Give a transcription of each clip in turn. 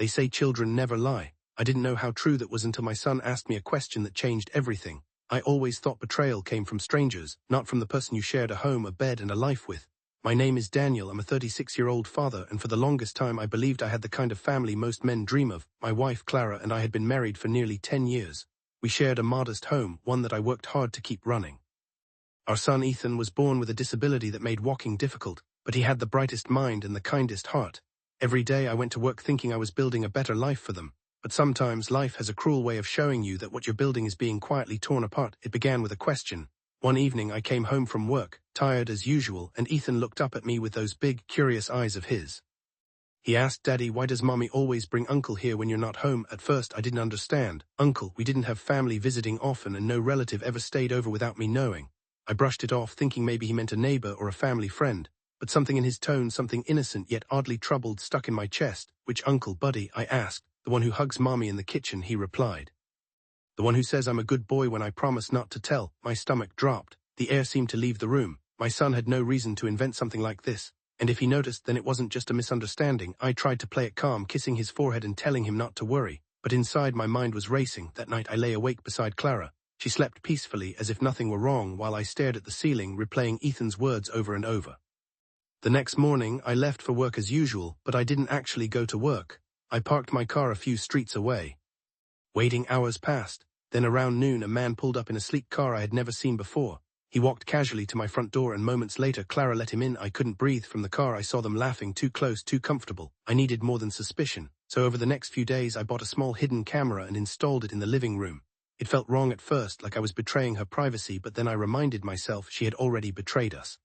They say children never lie. I didn't know how true that was until my son asked me a question that changed everything. I always thought betrayal came from strangers, not from the person you shared a home, a bed, and a life with. My name is Daniel. I'm a 36-year-old father, and for the longest time I believed I had the kind of family most men dream of. My wife, Clara, and I had been married for nearly 10 years. We shared a modest home, one that I worked hard to keep running. Our son Ethan was born with a disability that made walking difficult, but he had the brightest mind and the kindest heart. Every day I went to work thinking I was building a better life for them. But sometimes life has a cruel way of showing you that what you're building is being quietly torn apart. It began with a question. One evening I came home from work, tired as usual, and Ethan looked up at me with those big, curious eyes of his. He asked, "Daddy, why does Mommy always bring Uncle here when you're not home?" At first I didn't understand. Uncle, we didn't have family visiting often and no relative ever stayed over without me knowing. I brushed it off, thinking maybe he meant a neighbor or a family friend. But something in his tone, something innocent yet oddly troubled, stuck in my chest. "Which uncle, buddy?" I asked. "The one who hugs Mommy in the kitchen," he replied. "The one who says I'm a good boy when I promise not to tell." My stomach dropped. The air seemed to leave the room. My son had no reason to invent something like this. And if he noticed, then it wasn't just a misunderstanding. I tried to play it calm, kissing his forehead and telling him not to worry. But inside my mind was racing. That night I lay awake beside Clara. She slept peacefully as if nothing were wrong while I stared at the ceiling, replaying Ethan's words over and over. The next morning I left for work as usual, but I didn't actually go to work. I parked my car a few streets away. Waiting hours passed. Then around noon a man pulled up in a sleek car I had never seen before. He walked casually to my front door and moments later Clara let him in. I couldn't breathe from the car. I saw them laughing, too close, too comfortable. I needed more than suspicion. So over the next few days I bought a small hidden camera and installed it in the living room. It felt wrong at first, like I was betraying her privacy, but then I reminded myself she had already betrayed us.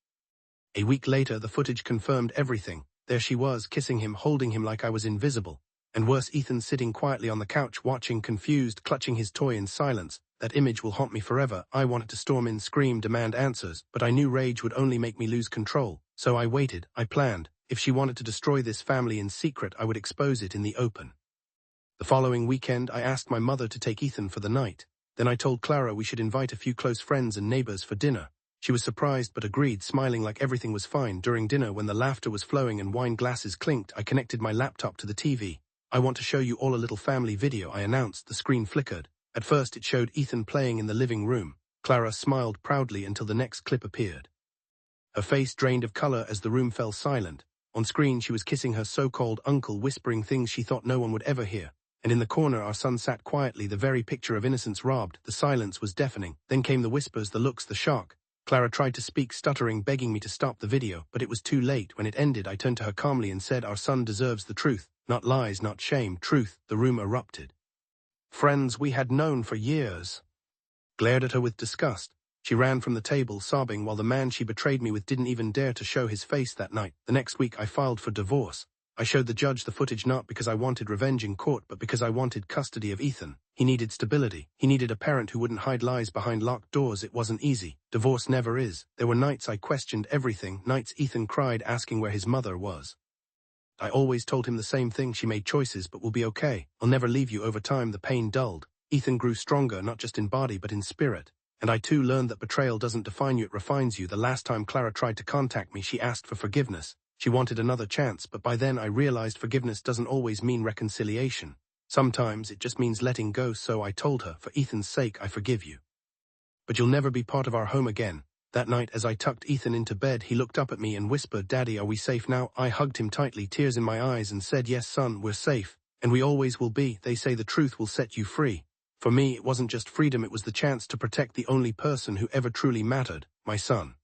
A week later the footage confirmed everything. There she was, kissing him, holding him like I was invisible. And worse, Ethan sitting quietly on the couch, watching, confused, clutching his toy in silence. That image will haunt me forever. I wanted to storm in, scream, demand answers, but I knew rage would only make me lose control. So I waited, I planned. If she wanted to destroy this family in secret, I would expose it in the open. The following weekend, I asked my mother to take Ethan for the night. Then I told Clara we should invite a few close friends and neighbors for dinner. She was surprised but agreed, smiling like everything was fine. During dinner, when the laughter was flowing and wine glasses clinked, I connected my laptop to the TV. "I want to show you all a little family video," I announced. The screen flickered. At first it showed Ethan playing in the living room. Clara smiled proudly until the next clip appeared. Her face drained of color as the room fell silent. On screen she was kissing her so-called uncle, whispering things she thought no one would ever hear. And in the corner our son sat quietly, the very picture of innocence robbed. The silence was deafening. Then came the whispers, the looks, the shock. Clara tried to speak, stuttering, begging me to stop the video, but it was too late. When it ended, I turned to her calmly and said, "Our son deserves the truth. Not lies, not shame, truth." The room erupted. Friends we had known for years glared at her with disgust. She ran from the table, sobbing, while the man she betrayed me with didn't even dare to show his face that night. The next week I filed for divorce. I showed the judge the footage not because I wanted revenge in court, but because I wanted custody of Ethan. He needed stability. He needed a parent who wouldn't hide lies behind locked doors. It wasn't easy. Divorce never is. There were nights I questioned everything, nights Ethan cried asking where his mother was. I always told him the same thing: she made choices, but we'll be okay. I'll never leave you. Over time the pain dulled. Ethan grew stronger, not just in body but in spirit. And I too learned that betrayal doesn't define you, it refines you. The last time Clara tried to contact me, she asked for forgiveness. She wanted another chance, but by then I realized forgiveness doesn't always mean reconciliation. Sometimes it just means letting go. So I told her, "For Ethan's sake, I forgive you. But you'll never be part of our home again." That night, as I tucked Ethan into bed, he looked up at me and whispered, "Daddy, are we safe now?" I hugged him tightly, tears in my eyes, and said, "Yes, son, we're safe. And we always will be. They say the truth will set you free." For me, it wasn't just freedom, it was the chance to protect the only person who ever truly mattered, my son.